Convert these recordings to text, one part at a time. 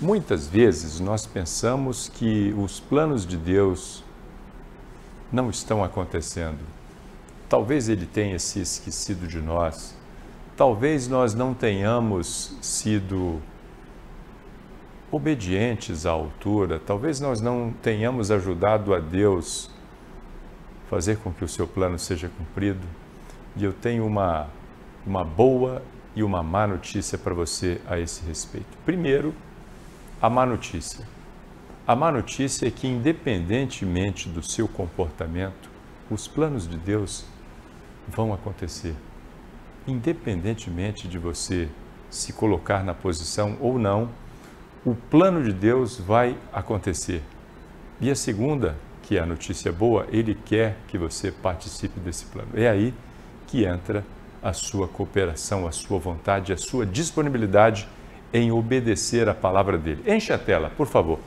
Muitas vezes nós pensamos que os planos de Deus não estão acontecendo. Talvez Ele tenha se esquecido de nós. Talvez nós não tenhamos sido obedientes à altura. Talvez nós não tenhamos ajudado a Deus a fazer com que o seu plano seja cumprido. E eu tenho uma boa e uma má notícia para você a esse respeito. Primeiro, a má notícia. A má notícia é que, independentemente do seu comportamento, os planos de Deus vão acontecer. Independentemente de você se colocar na posição ou não, o plano de Deus vai acontecer. E a segunda, que é a notícia boa, Ele quer que você participe desse plano. É aí que entra a sua cooperação, a sua vontade, a sua disponibilidade em obedecer a palavra dele. Enche a tela, por favor.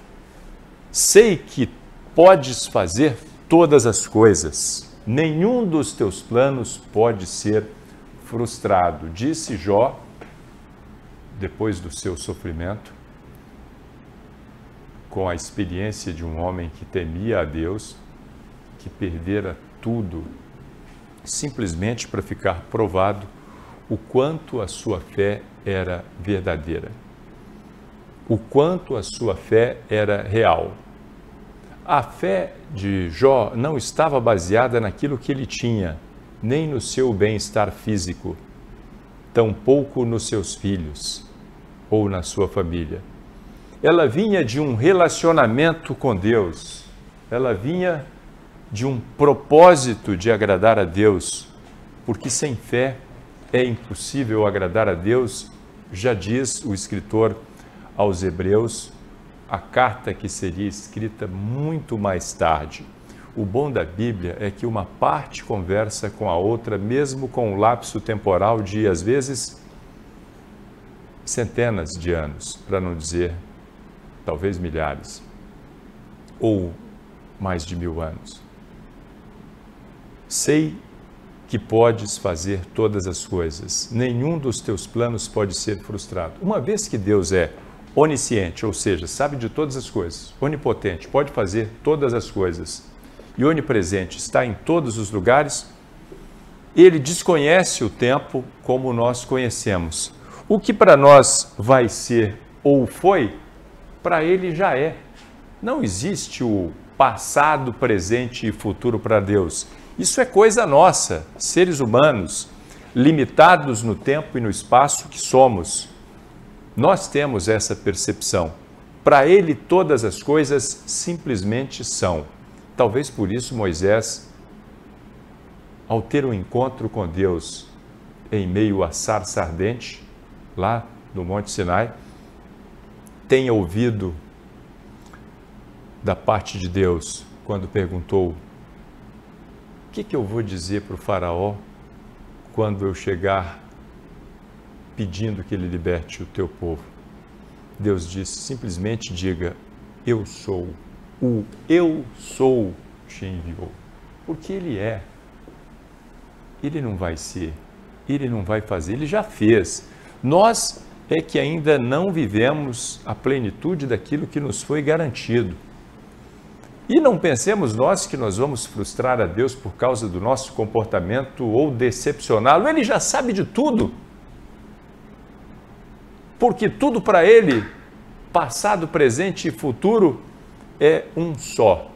Sei que podes fazer todas as coisas. Nenhum dos teus planos pode ser frustrado. Disse Jó, depois do seu sofrimento, com a experiência de um homem que temia a Deus, que perdera tudo, simplesmente para ficar provado o quanto a sua fé era verdadeira, o quanto a sua fé era real. A fé de Jó não estava baseada naquilo que ele tinha, nem no seu bem-estar físico, tampouco nos seus filhos ou na sua família. Ela vinha de um relacionamento com Deus, ela vinha de um propósito de agradar a Deus, porque sem fé é impossível agradar a Deus, já diz o escritor aos Hebreus, a carta que seria escrita muito mais tarde. O bom da Bíblia é que uma parte conversa com a outra, mesmo com um lapso temporal de, às vezes, centenas de anos, para não dizer, talvez milhares, ou mais de 1000 anos. Sei que podes fazer todas as coisas. Nenhum dos teus planos pode ser frustrado. Uma vez que Deus é onisciente, ou seja, sabe de todas as coisas, onipotente, pode fazer todas as coisas, e onipresente, está em todos os lugares, Ele desconhece o tempo como nós conhecemos. O que para nós vai ser ou foi, para Ele já é. Não existe o passado, presente e futuro para Deus. Isso é coisa nossa, seres humanos, limitados no tempo e no espaço que somos. Nós temos essa percepção. Para Ele, todas as coisas simplesmente são. Talvez por isso Moisés, ao ter um encontro com Deus em meio à sarça ardente, lá no Monte Sinai, tenha ouvido da parte de Deus quando perguntou: o que eu vou dizer para o faraó quando eu chegar pedindo que ele liberte o teu povo? Deus disse, simplesmente diga, eu sou, o eu sou te enviou. Porque Ele é. Ele não vai ser, Ele não vai fazer, Ele já fez. Nós é que ainda não vivemos a plenitude daquilo que nos foi garantido. E não pensemos nós que nós vamos frustrar a Deus por causa do nosso comportamento ou decepcioná-lo. Ele já sabe de tudo. Porque tudo para Ele, passado, presente e futuro, é um só.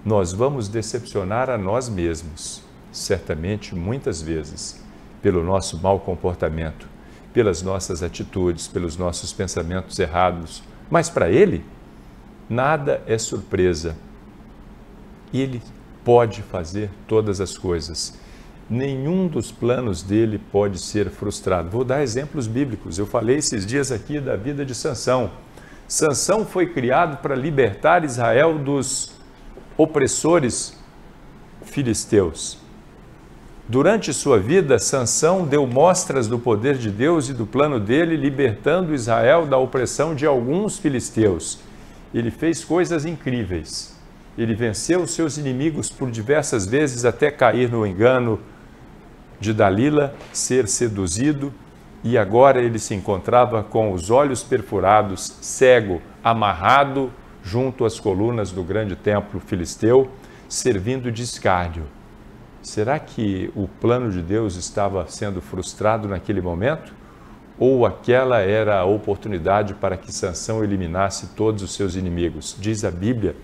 Nós vamos decepcionar a nós mesmos, certamente muitas vezes, pelo nosso mau comportamento, pelas nossas atitudes, pelos nossos pensamentos errados. Mas para Ele, nada é surpresa. Ele pode fazer todas as coisas. Nenhum dos planos dele pode ser frustrado. Vou dar exemplos bíblicos. Eu falei esses dias aqui da vida de Sansão. Sansão foi criado para libertar Israel dos opressores filisteus. Durante sua vida, Sansão deu mostras do poder de Deus e do plano dele, libertando Israel da opressão de alguns filisteus. Ele fez coisas incríveis. Ele venceu seus inimigos por diversas vezes até cair no engano de Dalila, ser seduzido e agora ele se encontrava com os olhos perfurados, cego, amarrado junto às colunas do grande templo filisteu, servindo de escárnio. Será que o plano de Deus estava sendo frustrado naquele momento? Ou aquela era a oportunidade para que Sansão eliminasse todos os seus inimigos? Diz a Bíblia,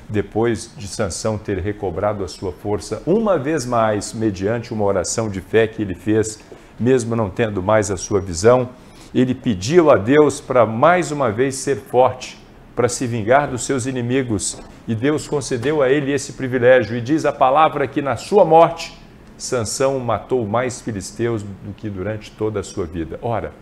depois de Sansão ter recobrado a sua força uma vez mais, mediante uma oração de fé que ele fez, mesmo não tendo mais a sua visão, ele pediu a Deus para mais uma vez ser forte, para se vingar dos seus inimigos, e Deus concedeu a ele esse privilégio, e diz a palavra que na sua morte, Sansão matou mais filisteus do que durante toda a sua vida. Ora,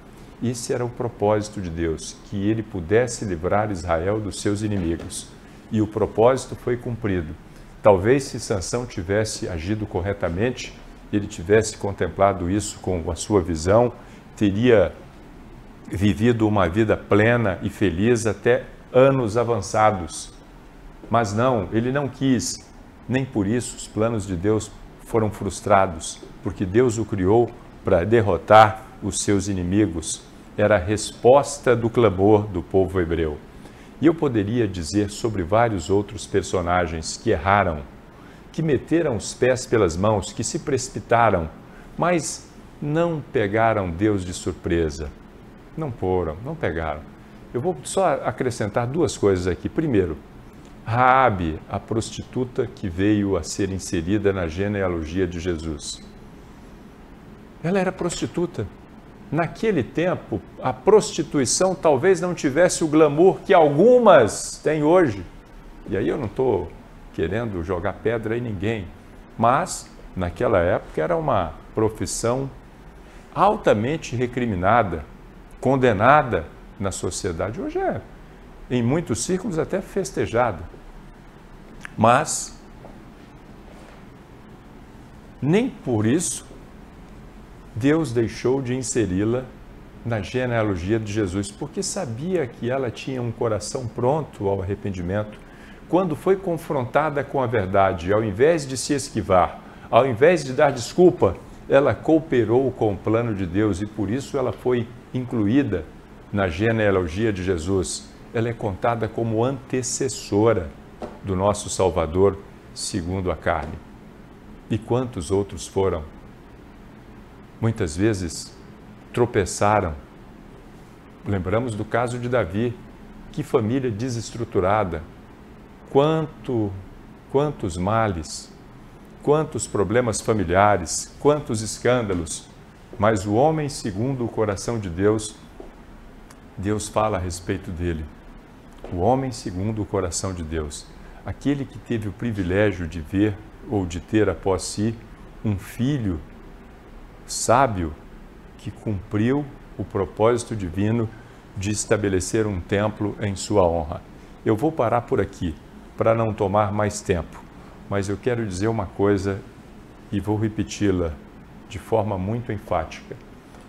esse era o propósito de Deus, que ele pudesse livrar Israel dos seus inimigos, e o propósito foi cumprido. Talvez se Sansão tivesse agido corretamente, ele tivesse contemplado isso com a sua visão, teria vivido uma vida plena e feliz até anos avançados. Mas não, ele não quis, nem por isso os planos de Deus foram frustrados, porque Deus o criou para derrotar os seus inimigos. Era a resposta do clamor do povo hebreu. E eu poderia dizer sobre vários outros personagens que erraram, que meteram os pés pelas mãos, que se precipitaram, mas não pegaram Deus de surpresa. Não pegaram. Eu vou só acrescentar duas coisas aqui. Primeiro, Raabe, a prostituta que veio a ser inserida na genealogia de Jesus. Ela era prostituta. Naquele tempo, a prostituição talvez não tivesse o glamour que algumas têm hoje. E aí eu não estou querendo jogar pedra em ninguém, mas naquela época era uma profissão altamente recriminada, condenada na sociedade. Hoje é, em muitos círculos, até festejada. Mas nem por isso Deus deixou de inseri-la na genealogia de Jesus, porque sabia que ela tinha um coração pronto ao arrependimento. Quando foi confrontada com a verdade, ao invés de se esquivar, ao invés de dar desculpa, ela cooperou com o plano de Deus e por isso ela foi incluída na genealogia de Jesus. Ela é contada como antecessora do nosso Salvador segundo a carne. E quantos outros foram? Muitas vezes tropeçaram. Lembramos do caso de Davi. Que família desestruturada. Quantos males, quantos problemas familiares, quantos escândalos. Mas o homem segundo o coração de Deus, Deus fala a respeito dele. O homem segundo o coração de Deus. Aquele que teve o privilégio de ver ou de ter após si um filho sábio que cumpriu o propósito divino de estabelecer um templo em sua honra. Eu vou parar por aqui para não tomar mais tempo, mas eu quero dizer uma coisa e vou repeti-la de forma muito enfática.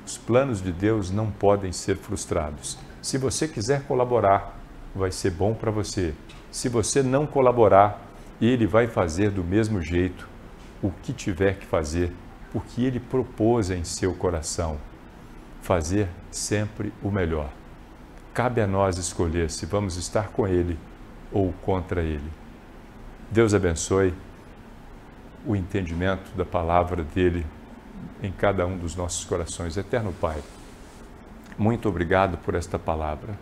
Os planos de Deus não podem ser frustrados. Se você quiser colaborar, vai ser bom para você. Se você não colaborar, Ele vai fazer do mesmo jeito o que tiver que fazer, porque Ele propôs em seu coração fazer sempre o melhor. Cabe a nós escolher se vamos estar com Ele ou contra Ele. Deus abençoe o entendimento da palavra dEle em cada um dos nossos corações. Eterno Pai, muito obrigado por esta palavra,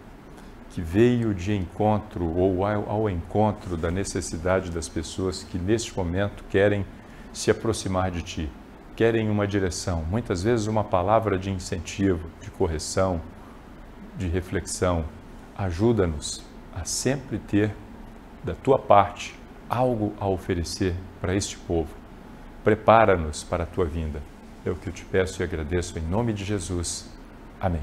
que veio de encontro ou ao encontro da necessidade das pessoas que neste momento querem se aproximar de Ti, querem uma direção, muitas vezes uma palavra de incentivo, de correção, de reflexão. Ajuda-nos a sempre ter da Tua parte algo a oferecer para este povo. Prepara-nos para a Tua vinda. É o que eu te peço e agradeço em nome de Jesus. Amém.